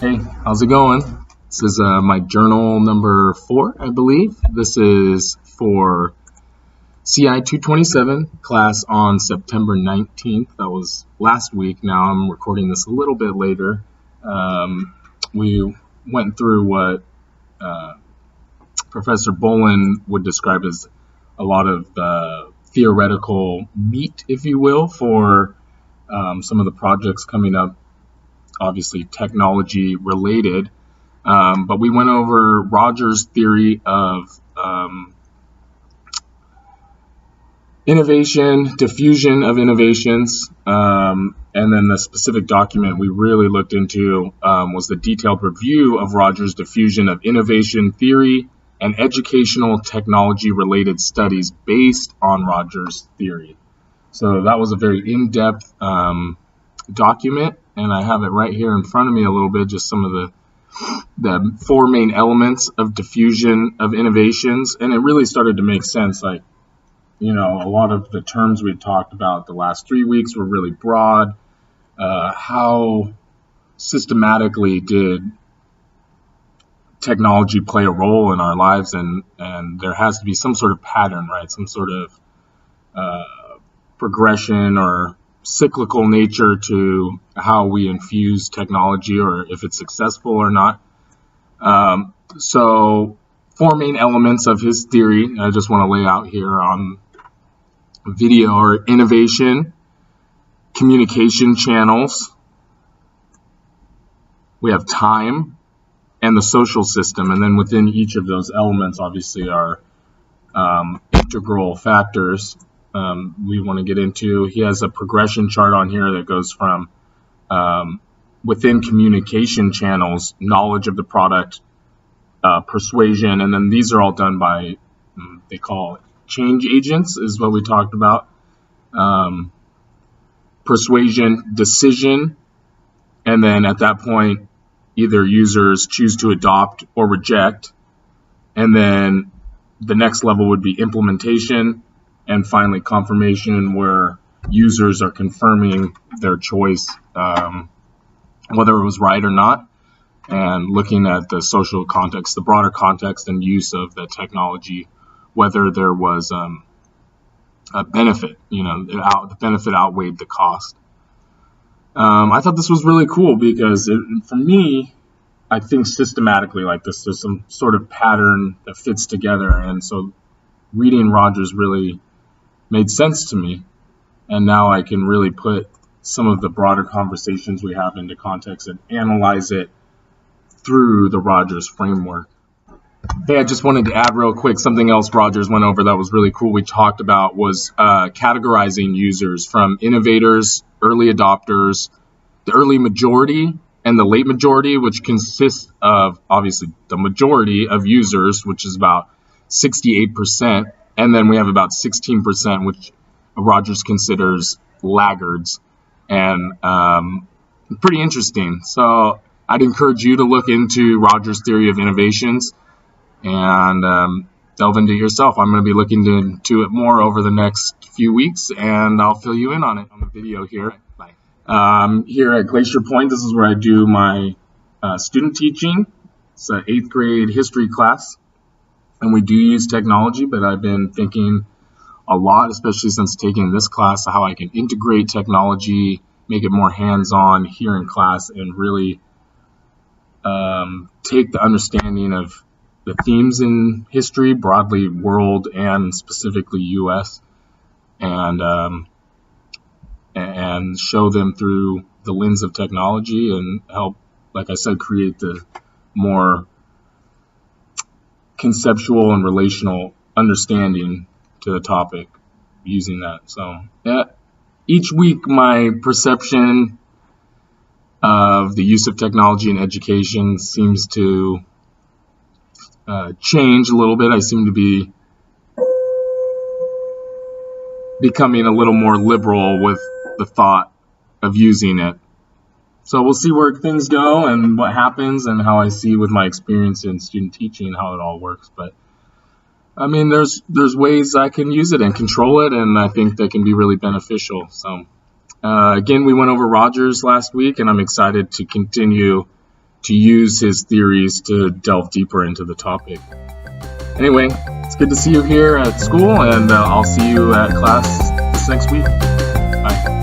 Hey, how's it going? This is my journal number 4, I believe. This is for CI 227 class on September 19th. That was last week. Now I'm recording this a little bit later. We went through what Professor Bolin would describe as a lot of theoretical meat, if you will, for some of the projects coming up. Obviously technology related, but we went over Rogers' theory of innovation, diffusion of innovations, and then the specific document we really looked into was the detailed review of Rogers' diffusion of innovation theory and educational technology related studies based on Rogers' theory. So that was a very in-depth document, and I have it right here in front of me a little bit, just some of the 4 main elements of diffusion of innovations. And it really started to make sense. Like, you know, a lot of the terms we talked about the last 3 weeks were really broad. How systematically did technology play a role in our lives? And there has to be some sort of pattern, right? Some sort of progression or cyclical nature to how we infuse technology, or if it's successful or not. So 4 main elements of his theory I just want to lay out here on video are innovation, communication channels, we have time, and the social system. And then within each of those elements obviously are integral factors we want to get into. He has a progression chart on here that goes from within communication channels, knowledge of the product, persuasion, and then these are all done by, they call it change agents, is what we talked about. Persuasion, decision, and then at that point, either users choose to adopt or reject, and then the next level would be implementation, and finally confirmation, where users are confirming their choice, whether it was right or not, and looking at the social context, the broader context and use of the technology, whether there was a benefit, you know, the benefit outweighed the cost. I thought this was really cool because for me, I think systematically like this. There's some sort of pattern that fits together, and so reading Rogers really made sense to me, and now I can really put some of the broader conversations we have into context and analyze it through the Rogers framework. Hey, I just wanted to add real quick something else Rogers went over that was really cool. We talked about was categorizing users from innovators, early adopters, the early majority, and the late majority, which consists of obviously the majority of users, which is about 68%. And then we have about 16%, which Rogers considers laggards, and pretty interesting. So I'd encourage you to look into Rogers' theory of innovations and delve into it yourself. I'm going to be looking into it more over the next few weeks, and I'll fill you in on it on the video here. Bye. Here at Glacier Point, this is where I do my student teaching. It's an 8th grade history class. And we do use technology, but I've been thinking a lot, especially since taking this class, how I can integrate technology, make it more hands-on here in class, and really take the understanding of the themes in history, broadly world and specifically U.S., and show them through the lens of technology and help, like I said, create the more conceptual and relational understanding to the topic using that. So yeah, each week my perception of the use of technology in education seems to change a little bit. I seem to be becoming a little more liberal with the thought of using it. So we'll see where things go and what happens and how I see with my experience in student teaching how it all works. But I mean, there's ways I can use it and control it, and I think they can be really beneficial. So again, we went over Rogers last week, and I'm excited to continue to use his theories to delve deeper into the topic. Anyway, it's good to see you here at school, and I'll see you at class this next week. Bye.